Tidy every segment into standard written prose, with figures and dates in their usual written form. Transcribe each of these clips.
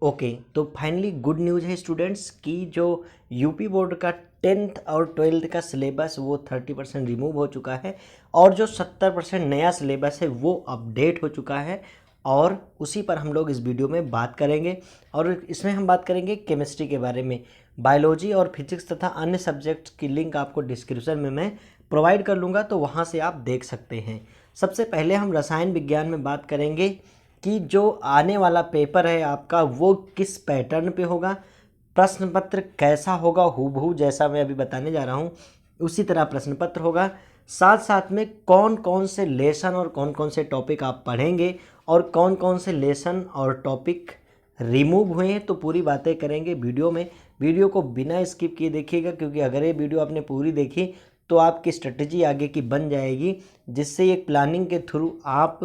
Okay, तो finally good news है students कि जो यूपी बोर्ड का 10th और 12th का सिलेबस वो 30% रिमूव हो चुका है और जो 70% नया सिलेबस है वो अपडेट हो चुका है और उसी पर हम लोग इस वीडियो में बात करेंगे। और इसमें हम बात करेंगे केमिस्ट्री के बारे में। बायोलॉजी और फिजिक्स तथा अन्य सब्जेक्ट्स की लिंक आपको डिस्क्रिप्शन में मैं प्रोवाइड कर लूँगा, तो वहाँ से आप देख सकते हैं। सबसे पहले हम रसायन विज्ञान में बात करेंगे कि जो आने वाला पेपर है आपका वो किस पैटर्न पे होगा, प्रश्न पत्र कैसा होगा, हूबहू जैसा मैं अभी बताने जा रहा हूँ उसी तरह प्रश्न पत्र होगा। साथ साथ में कौन कौन से लेसन और कौन कौन से टॉपिक आप पढ़ेंगे और कौन कौन से लेसन और टॉपिक रिमूव हुए हैं, तो पूरी बातें करेंगे वीडियो में। वीडियो को बिना स्किप किए देखिएगा, क्योंकि अगर ये वीडियो आपने पूरी देखी तो आपकी स्ट्रेटजी आगे की बन जाएगी, जिससे एक प्लानिंग के थ्रू आप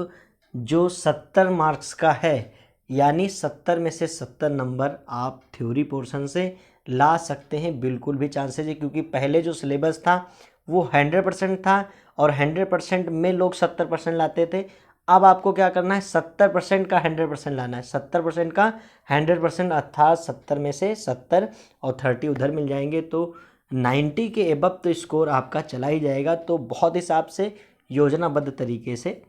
जो 70 मार्क्स का है यानी 70 में से 70 नंबर आप थ्योरी पोर्शन से ला सकते हैं। बिल्कुल भी चांसेज है, क्योंकि पहले जो सिलेबस था वो 100% था और 100% में लोग 70% लाते थे। अब आपको क्या करना है, 70% का 100% लाना है, 70% का 100%, अर्थात 70 में से 70 और 30 उधर मिल जाएंगे, तो 90 के एबव तो स्कोर आपका चला ही जाएगा। तो बहुत हिसाब से योजनाबद्ध तरीके से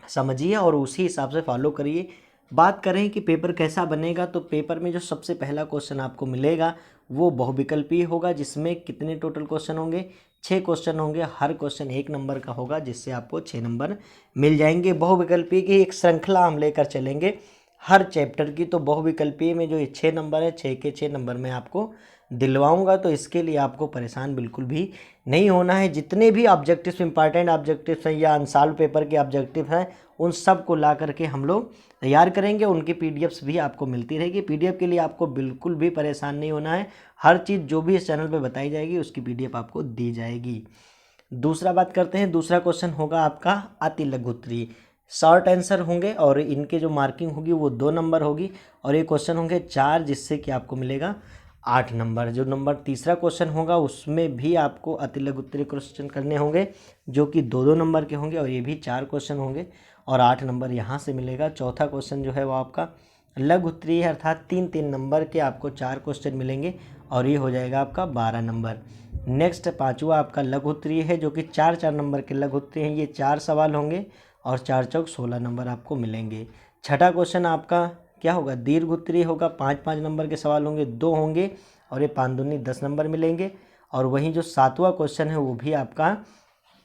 समझिए और उसी हिसाब से फॉलो करिए। बात करें कि पेपर कैसा बनेगा, तो पेपर में जो सबसे पहला क्वेश्चन आपको मिलेगा वो बहुविकल्पीय होगा, जिसमें कितने टोटल क्वेश्चन होंगे, 6 क्वेश्चन होंगे। हर क्वेश्चन 1 नंबर का होगा, जिससे आपको 6 नंबर मिल जाएंगे। बहुविकल्पीय की एक श्रृंखला हम लेकर चलेंगे हर चैप्टर की, तो बहुविकल्पीय में जो ये 6 नंबर है, 6 के 6 नंबर मैं आपको दिलवाऊंगा, तो इसके लिए आपको परेशान बिल्कुल भी नहीं होना है। जितने भी ऑब्जेक्टिव्स, इंपॉर्टेंट ऑब्जेक्टिव्स हैं या अनसॉल्व पेपर के ऑब्जेक्टिव हैं, उन सब को ला करके हम लोग तैयार करेंगे। उनकी पीडीएफ्स भी आपको मिलती रहेगी। पीडीएफ के लिए आपको बिल्कुल भी परेशान नहीं होना है। हर चीज़ जो भी इस चैनल पे बताई जाएगी उसकी पीडीएफ आपको दी जाएगी। दूसरा बात करते हैं, दूसरा क्वेश्चन होगा आपका अति लघु उत्तरीय। शॉर्ट आंसर होंगे और इनके जो मार्किंग होगी वो 2 नंबर होगी, और ये क्वेश्चन होंगे 4, जिससे कि आपको मिलेगा 8 नंबर। जो नंबर तीसरा क्वेश्चन होगा उसमें भी आपको अति लघु उत्तरीय क्वेश्चन करने होंगे, जो कि 2-2 नंबर के होंगे, और ये भी 4 क्वेश्चन होंगे और 8 नंबर यहाँ से मिलेगा। चौथा क्वेश्चन जो है वो आपका लघु उत्तरीय है, अर्थात 3-3 नंबर के आपको 4 क्वेश्चन मिलेंगे, और ये हो जाएगा आपका 12 नंबर। नेक्स्ट पाँचवा आपका लघु उत्तरीय है, जो कि 4-4 नंबर के लघु उत्तरीय हैं। ये 4 सवाल होंगे और 4 चौक 16 नंबर आपको मिलेंगे। छठा क्वेश्चन आपका क्या होगा, दीर्घ उत्तरीय होगा। 5-5 नंबर के सवाल होंगे, 2 होंगे, और ये 5 दूनी 10 नंबर मिलेंगे। और वहीं जो 7वां क्वेश्चन है वो भी आपका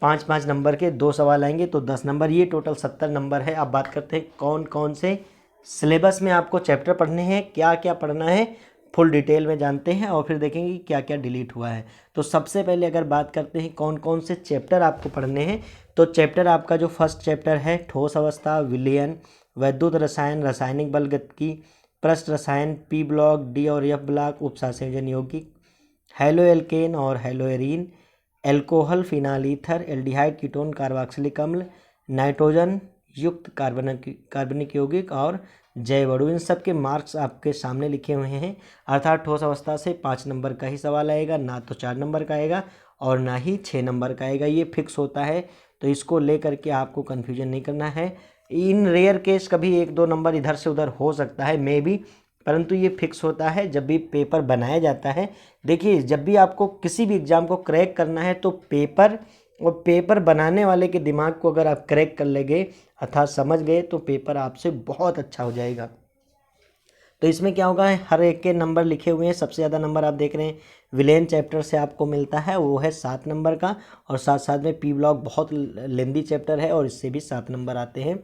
5-5 नंबर के 2 सवाल आएंगे, तो 10 नंबर। ये टोटल 70 नंबर है। अब बात करते हैं कौन कौन से सिलेबस में आपको चैप्टर पढ़ने हैं, क्या क्या पढ़ना है, फुल डिटेल में जानते हैं, और फिर देखेंगे क्या क्या डिलीट हुआ है। तो सबसे पहले अगर बात करते हैं कौन कौन से चैप्टर आपको पढ़ने हैं, तो चैप्टर आपका जो फर्स्ट चैप्टर है, ठोस अवस्था, विलयन, वैद्युत रसायन, रासायनिक बलगतिकी, पृष्ठ रसायन, पी ब्लॉक, डी और एफ ब्लॉक, उपसंयोजन यौगिक, हेलो एल्केन और haloarene, alcohol, phenol ether, aldehyde, ketone, carboxylic अम्ल, नाइट्रोजन युक्त कार्बनिक यौगिक और जैव अणु। इन सब के मार्क्स आपके सामने लिखे हुए हैं, अर्थात ठोस अवस्था से 5 नंबर का ही सवाल आएगा, ना तो 4 नंबर का आएगा और ना ही 6 नंबर का आएगा। ये फिक्स होता है, तो इसको लेकर के आपको कन्फ्यूजन नहीं करना है। इन रेयर केस कभी 1-2 नंबर इधर से उधर हो सकता है, मे बी, परंतु ये फिक्स होता है जब भी पेपर बनाया जाता है। देखिए, जब भी आपको किसी भी एग्ज़ाम को क्रैक करना है, तो पेपर और पेपर बनाने वाले के दिमाग को अगर आप क्रैक कर लेंगे, अर्थात समझ गए, तो पेपर आपसे बहुत अच्छा हो जाएगा। तो इसमें क्या होगा, हर एक के नंबर लिखे हुए हैं। सबसे ज़्यादा नंबर आप देख रहे हैं विलेन चैप्टर से आपको मिलता है, वो है 7 नंबर का, और साथ साथ में पी ब्लॉक बहुत लेंदी चैप्टर है और इससे भी 7 नंबर आते हैं,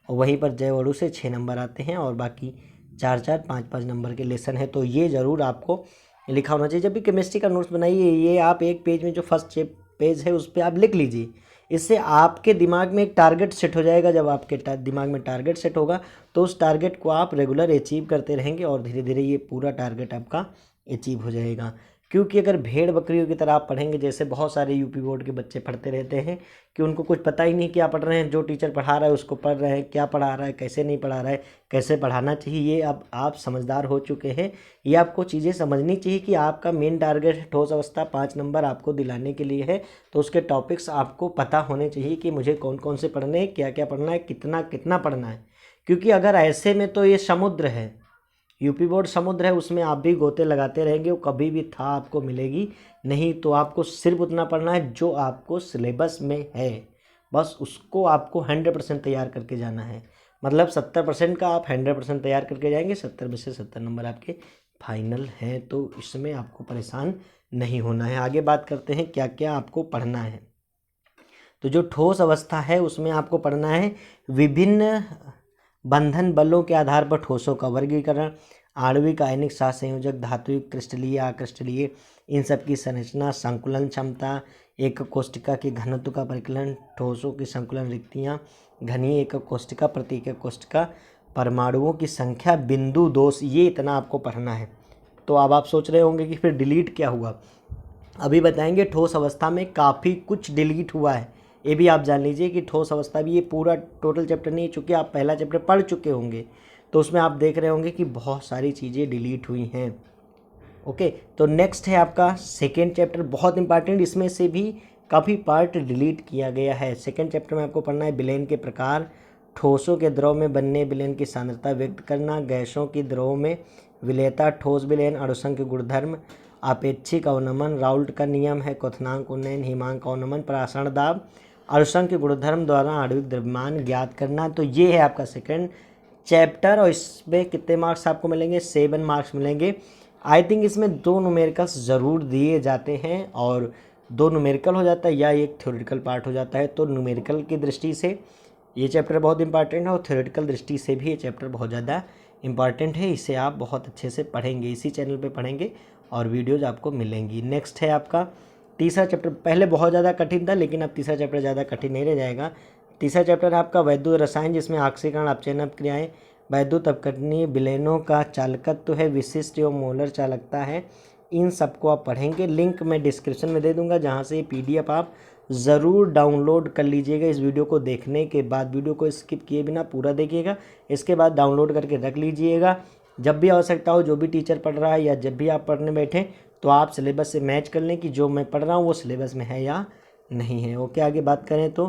और वहीं पर जैव अणु से 6 नंबर आते हैं, और बाकी 4-4, 5-5 नंबर के लेसन है। तो ये ज़रूर आपको लिखा होना चाहिए। जब भी केमिस्ट्री का नोट्स बनाइए, ये आप एक पेज में जो फर्स्ट पेज है उस पर आप लिख लीजिए। इससे आपके दिमाग में एक टारगेट सेट हो जाएगा। जब आपके दिमाग में टारगेट सेट होगा, तो उस टारगेट को आप रेगुलर अचीव करते रहेंगे, और धीरे धीरे ये पूरा टारगेट आपका अचीव हो जाएगा। क्योंकि अगर भेड़ बकरियों की तरह आप पढ़ेंगे, जैसे बहुत सारे यूपी बोर्ड के बच्चे पढ़ते रहते हैं कि उनको कुछ पता ही नहीं क्या पढ़ रहे हैं, जो टीचर पढ़ा रहा है उसको पढ़ रहे हैं, क्या पढ़ा रहा है, कैसे नहीं पढ़ा रहा है, कैसे पढ़ाना चाहिए, ये अब आप समझदार हो चुके हैं। ये आपको चीज़ें समझनी चाहिए कि आपका मेन टारगेट है ठोस अवस्था 5 नंबर आपको दिलाने के लिए है, तो उसके टॉपिक्स आपको पता होने चाहिए कि मुझे कौन कौन से पढ़ने हैं, क्या क्या पढ़ना है, कितना कितना पढ़ना है। क्योंकि अगर ऐसे में तो ये समुद्र है, यूपी बोर्ड समुद्र है, उसमें आप भी गोते लगाते रहेंगे, वो कभी भी था आपको मिलेगी नहीं। तो आपको सिर्फ उतना पढ़ना है जो आपको सिलेबस में है, बस उसको आपको 100% तैयार करके जाना है। मतलब 70% का आप 100% तैयार करके जाएंगे, 70 में से 70 नंबर आपके फाइनल हैं। तो इसमें आपको परेशान नहीं होना है। आगे बात करते हैं क्या क्या आपको पढ़ना है। तो जो ठोस अवस्था है उसमें आपको पढ़ना है विभिन्न बंधन बलों के आधार पर ठोसों का वर्गीकरण, आणविक आयनिक सहसंयोजक, धात्विक, क्रिस्टलीय, अक्रिस्टलीय, इन सब की संरचना, संकुलन क्षमता, एक कोष्ठिका की घनत्व का परिकलन, ठोसों की संकुलन रिक्तियाँ, घनीय एक कोष्ठिका, प्रति एक कोष्ठिका, परमाणुओं की संख्या, बिंदु दोष, ये इतना आपको पढ़ना है। तो अब आप सोच रहे होंगे कि फिर डिलीट क्या हुआ, अभी बताएंगे। ठोस अवस्था में काफ़ी कुछ डिलीट हुआ है, ये भी आप जान लीजिए कि ठोस अवस्था भी, ये पूरा टोटल चैप्टर नहीं, चूँकि आप पहला चैप्टर पढ़ चुके होंगे तो उसमें आप देख रहे होंगे कि बहुत सारी चीज़ें डिलीट हुई हैं। ओके, तो नेक्स्ट है आपका सेकेंड चैप्टर, बहुत इंपॉर्टेंट, इसमें से भी काफ़ी पार्ट डिलीट किया गया है। सेकेंड चैप्टर में आपको पढ़ना है विलयन के प्रकार, ठोसों के द्रव में बनने विलयन की सांद्रता व्यक्त करना, गैसों की द्रव में विलयता, ठोस विलयन, अणुसंख्य गुणधर्म, आपेक्षिक अवनमन, राउल्ट का नियम है, क्वथनांक उन्नयन, हिमांक अवनमन, परासरण दाब, अणुसंख्य गुणधर्म द्वारा आणविक द्रव्यमान ज्ञात करना। तो ये है आपका सेकेंड चैप्टर, और इसमें कितने मार्क्स आपको मिलेंगे, 7 मार्क्स मिलेंगे। आई थिंक इसमें 2 न्यूमेरिकल्स ज़रूर दिए जाते हैं, और 2 न्यूमेरिकल हो जाता है या एक थ्योरेटिकल पार्ट हो जाता है। तो न्यूमेरिकल की दृष्टि से ये चैप्टर बहुत इंपॉर्टेंट है, और थ्योरेटिकल दृष्टि से भी ये चैप्टर बहुत ज़्यादा इंपॉर्टेंट है। इसे आप बहुत अच्छे से पढ़ेंगे, इसी चैनल पे पढ़ेंगे और वीडियोज़ आपको मिलेंगी। नेक्स्ट है आपका तीसरा चैप्टर, पहले बहुत ज़्यादा कठिन था लेकिन अब तीसरा चैप्टर ज़्यादा कठिन नहीं रह जाएगा। तीसरा चैप्टर है आपका वैद्युत रसायन, जिसमें ऑक्सीकरण, अपचयन क्रियाएँ, वैद्युत अपकरणीय विलयनों का चालकत्व है, विशिष्ट एवं मोलर चालकता है, इन सबको आप पढ़ेंगे। लिंक मैं डिस्क्रिप्शन में दे दूंगा, जहां से PDF आप ज़रूर डाउनलोड कर लीजिएगा। इस वीडियो को देखने के बाद, वीडियो को स्किप किए बिना पूरा देखिएगा, इसके बाद डाउनलोड करके रख लीजिएगा। जब भी आवश्यकता हो, जो भी टीचर पढ़ रहा है या जब भी आप पढ़ने बैठें, तो आप सिलेबस से मैच कर लें कि जो मैं पढ़ रहा हूँ वो सिलेबस में है या नहीं है। ओके, आगे बात करें तो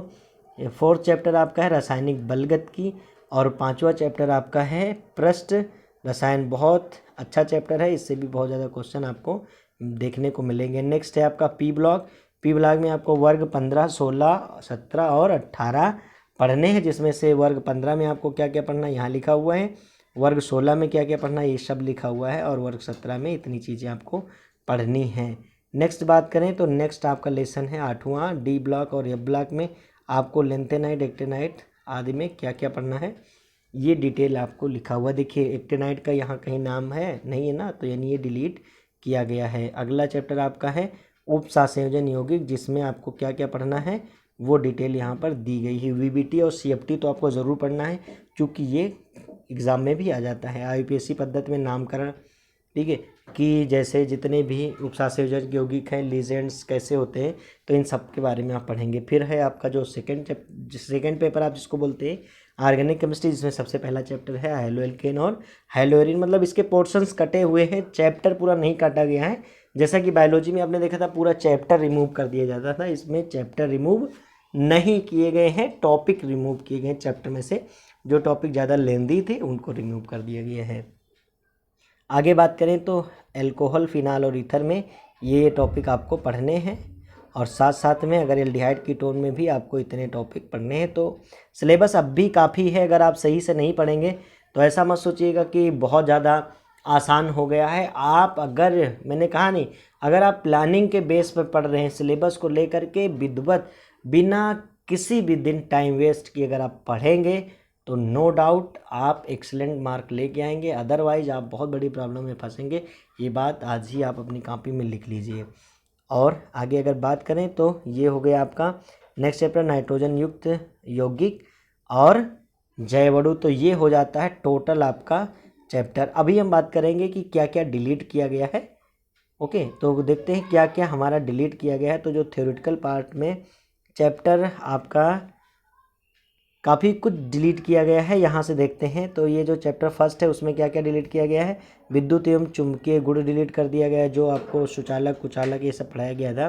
फोर्थ चैप्टर आपका है रासायनिक बलगत की, और 5वां चैप्टर आपका है पृष्ठ रसायन। बहुत अच्छा चैप्टर है, इससे भी बहुत ज़्यादा क्वेश्चन आपको देखने को मिलेंगे। नेक्स्ट है आपका पी ब्लॉक। पी ब्लॉक में आपको वर्ग 15, 16, 17 और 18 पढ़ने हैं, जिसमें से वर्ग 15 में आपको क्या क्या पढ़ना है यहाँ लिखा हुआ है, वर्ग 16 में क्या क्या पढ़ना है ये सब लिखा हुआ है, और वर्ग 17 में इतनी चीज़ें आपको पढ़नी है। नेक्स्ट बात करें तो नेक्स्ट आपका लेसन है 8वां, डी ब्लॉक और एफ ब्लॉक में आपको लेंथेनाइट, एक्टेनाइट आदि में क्या क्या पढ़ना है ये डिटेल आपको लिखा हुआ। देखिए एक्टेनाइट का यहाँ कहीं नाम है नहीं है ना, तो यानी ये डिलीट किया गया है। अगला चैप्टर आपका है उप सहसंयोजन यौगिक, जिसमें आपको क्या क्या पढ़ना है वो डिटेल यहाँ पर दी गई है। VBT और CFT तो आपको ज़रूर पढ़ना है, क्योंकि ये एग्ज़ाम में भी आ जाता है। IUPAC पद्धति में नामकरण, ठीक है, कि जैसे जितने भी उपसंयोजक यौगिक हैं, लीजेंड्स कैसे होते हैं, तो इन सब के बारे में आप पढ़ेंगे। फिर है आपका जो सेकेंड पेपर आप जिसको बोलते हैं ऑर्गेनिक केमिस्ट्री, जिसमें सबसे पहला चैप्टर है हाइलोएल्केन और हाइलोएरिन। मतलब इसके पोर्शंस कटे हुए हैं, चैप्टर पूरा नहीं काटा गया है। जैसा कि बायोलॉजी में आपने देखा था पूरा चैप्टर रिमूव कर दिया जाता था, इसमें चैप्टर रिमूव नहीं किए गए हैं, टॉपिक रिमूव किए गए हैं। चैप्टर में से जो टॉपिक ज़्यादा लेंदी थे उनको रिमूव कर दिया गया है। आगे बात करें तो अल्कोहल, फिनाल और ईथर में ये टॉपिक आपको पढ़ने हैं, और साथ साथ में अगर एल्डिहाइड कीटोन में भी आपको इतने टॉपिक पढ़ने हैं। तो सिलेबस अब भी काफ़ी है, अगर आप सही से नहीं पढ़ेंगे तो ऐसा मत सोचिएगा कि बहुत ज़्यादा आसान हो गया है। आप अगर, मैंने कहा नहीं, अगर आप प्लानिंग के बेस पर पढ़ रहे हैं सिलेबस को लेकर के विधिवत, बिना किसी भी दिन टाइम वेस्ट किए अगर आप पढ़ेंगे तो नो डाउट आप एक्सीलेंट मार्क लेके आएंगे, अदरवाइज आप बहुत बड़ी प्रॉब्लम में फंसेंगे। ये बात आज ही आप अपनी कॉपी में लिख लीजिए। और आगे अगर बात करें तो ये हो गया आपका नेक्स्ट चैप्टर नाइट्रोजन युक्त यौगिक और जैवअणु। तो ये हो जाता है टोटल आपका चैप्टर। अभी हम बात करेंगे कि क्या क्या डिलीट किया गया है। ओके, तो देखते हैं क्या क्या हमारा डिलीट किया गया है। तो जो थ्योरेटिकल पार्ट में चैप्टर आपका काफ़ी कुछ डिलीट किया गया है, यहाँ से देखते हैं। तो ये जो चैप्टर फर्स्ट है उसमें क्या क्या डिलीट किया गया है, विद्युत एवं चुंबकीय गुण डिलीट कर दिया गया है, जो आपको सुचालक कुचालक ये सब पढ़ाया गया था।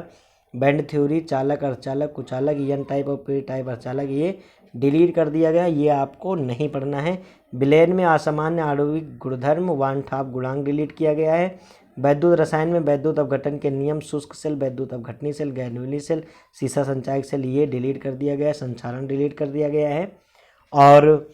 बैंड थ्योरी, चालक, अर्धचालक, कुचालक, एन टाइप और पी टाइप अर्धचालक, ये डिलीट कर दिया गया, ये आपको नहीं पढ़ना है। विलयन में असामान्य आणविक गुणधर्म, वान ठाप गुणांक डिलीट किया गया है। वैद्युत रसायन में वैद्युत अपघटन के नियम, शुष्क सेल, वैद्युत अपघटनी सेल, गैनुअली सेल, सीसा संचायक सेल, ये डिलीट कर दिया गया है। संचारण डिलीट कर दिया गया है। और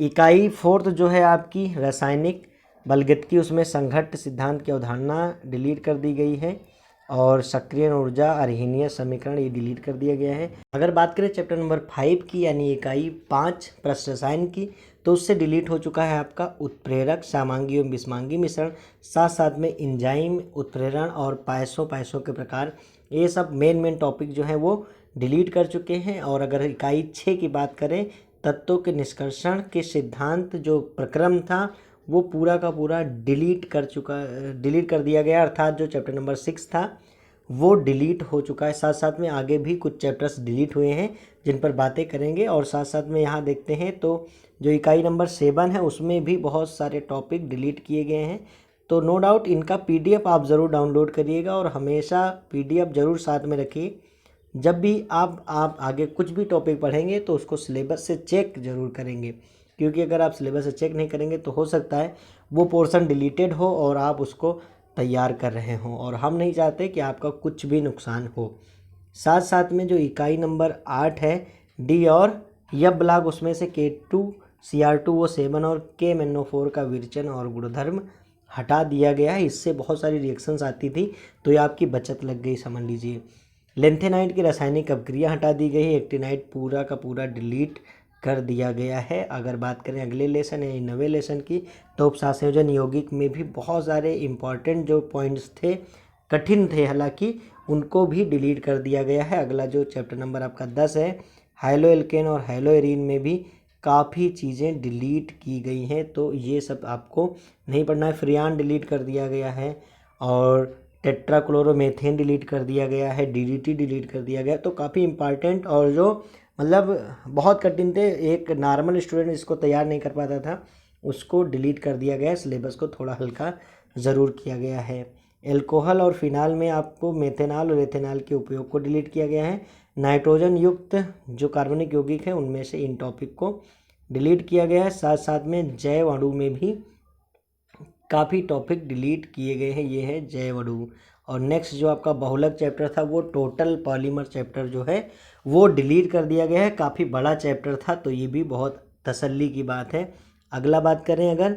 इकाई 4th जो है आपकी रासायनिक बलगतिकी, उसमें संघट्ट सिद्धांत की अवधारणा डिलीट कर दी गई है। और सक्रिय ऊर्जा, अर्हीनीय समीकरण, ये डिलीट कर दिया गया है। अगर बात करें चैप्टर नंबर 5 की यानी इकाई 5 पृष्ठ रसायन की, तो उससे डिलीट हो चुका है आपका उत्प्रेरक, सामांगी एवं विषमांगी मिश्रण, साथ साथ में इंजाइम, उत्प्रेरण और पायसों के प्रकार, ये सब मेन टॉपिक जो है वो डिलीट कर चुके हैं। और अगर इकाई 6 की बात करें, तत्वों के निष्कर्षण के सिद्धांत जो प्रक्रम था वो पूरा का पूरा डिलीट कर दिया गया, अर्थात जो चैप्टर नंबर 6 था वो डिलीट हो चुका है। साथ साथ में आगे भी कुछ चैप्टर्स डिलीट हुए हैं जिन पर बातें करेंगे। और साथ साथ में यहाँ देखते हैं तो जो इकाई नंबर 7 है उसमें भी बहुत सारे टॉपिक डिलीट किए गए हैं। तो नो डाउट इनका PDF आप ज़रूर डाउनलोड करिएगा और हमेशा PDF ज़रूर साथ में रखिए। जब भी आप आगे कुछ भी टॉपिक पढ़ेंगे तो उसको सिलेबस से चेक ज़रूर करेंगे, क्योंकि अगर आप सिलेबस से चेक नहीं करेंगे तो हो सकता है वो पोर्शन डिलीटेड हो और आप उसको तैयार कर रहे हों, और हम नहीं चाहते कि आपका कुछ भी नुकसान हो। साथ साथ में जो इकाई नंबर 8 है डी और यब ब्लॉक, उसमें से K2CR2 वो 7 और KMnO4 का विरचन और गुणधर्म हटा दिया गया है। इससे बहुत सारी रिएक्शंस आती थी तो ये आपकी बचत लग गई, समझ लीजिए। लेंथेनाइट की रासायनिक अपक्रिया हटा दी गई है। एक्टिनाइट पूरा का पूरा डिलीट कर दिया गया है। अगर बात करें अगले लेसन यानी 9वें लेसन की, तो उपसंयोजन यौगिक में भी बहुत सारे इंपॉर्टेंट जो पॉइंट्स थे, कठिन थे हालांकि, उनको भी डिलीट कर दिया गया है। अगला जो चैप्टर नंबर आपका 10 है, हाइलो एल्केन और हाइलो एरीन में भी काफ़ी चीज़ें डिलीट की गई हैं, तो ये सब आपको नहीं पढ़ना है। फ्रियान डिलीट कर दिया गया है और टेट्राक्लोरोमेथेन डिलीट कर दिया गया है, DDT डिलीट कर दिया गया। तो काफ़ी इंपॉर्टेंट और जो मतलब बहुत कठिन थे, एक नॉर्मल स्टूडेंट इसको तैयार नहीं कर पाता था, उसको डिलीट कर दिया गया है। सिलेबस को थोड़ा हल्का ज़रूर किया गया है। एल्कोहल और फिनाल में आपको मेथेनॉल और एथेनॉल के उपयोग को डिलीट किया गया है। नाइट्रोजन युक्त जो कार्बनिक यौगिक है उनमें से इन टॉपिक को डिलीट किया गया है। साथ साथ में जैव अणु में भी काफ़ी टॉपिक डिलीट किए गए हैं, ये है जैव अणु। और नेक्स्ट जो आपका बहुलक चैप्टर था वो टोटल पॉलीमर चैप्टर जो है वो डिलीट कर दिया गया है। काफ़ी बड़ा चैप्टर था तो ये भी बहुत तसल्ली की बात है। अगला बात करें अगर,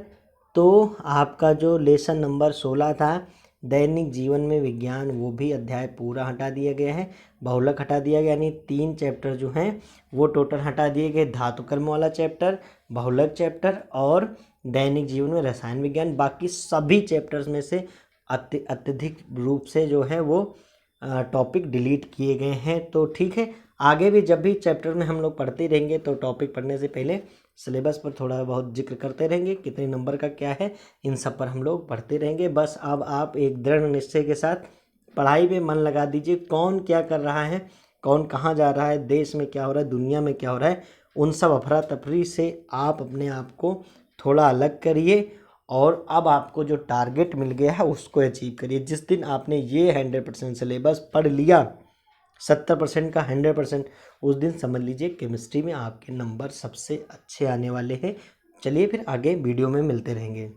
तो आपका जो लेसन नंबर 16 था दैनिक जीवन में विज्ञान, वो भी अध्याय पूरा हटा दिया गया है। बहुलक हटा दिया गया, यानी 3 चैप्टर जो हैं वो टोटल हटा दिए गए। धातुकर्म वाला चैप्टर, बहुलक चैप्टर और दैनिक जीवन में रसायन विज्ञान। बाकी सभी चैप्टर्स में से अत्यधिक रूप से जो है वो टॉपिक डिलीट किए गए हैं। तो ठीक है, आगे भी जब भी चैप्टर में हम लोग पढ़ते रहेंगे तो टॉपिक पढ़ने से पहले सिलेबस पर थोड़ा बहुत जिक्र करते रहेंगे, कितने नंबर का क्या है, इन सब पर हम लोग पढ़ते रहेंगे। बस अब आप एक दृढ़ निश्चय के साथ पढ़ाई में मन लगा दीजिए। कौन क्या कर रहा है, कौन कहाँ जा रहा है, देश में क्या हो रहा है, दुनिया में क्या हो रहा है, उन सब अफरा तफरी से आप अपने आप को थोड़ा अलग करिए और अब आपको जो टारगेट मिल गया है उसको अचीव करिए। जिस दिन आपने ये 100% सिलेबस पढ़ लिया, 70% का 100%, उस दिन समझ लीजिए केमिस्ट्री में आपके नंबर सबसे अच्छे आने वाले हैं। चलिए फिर आगे वीडियो में मिलते रहेंगे।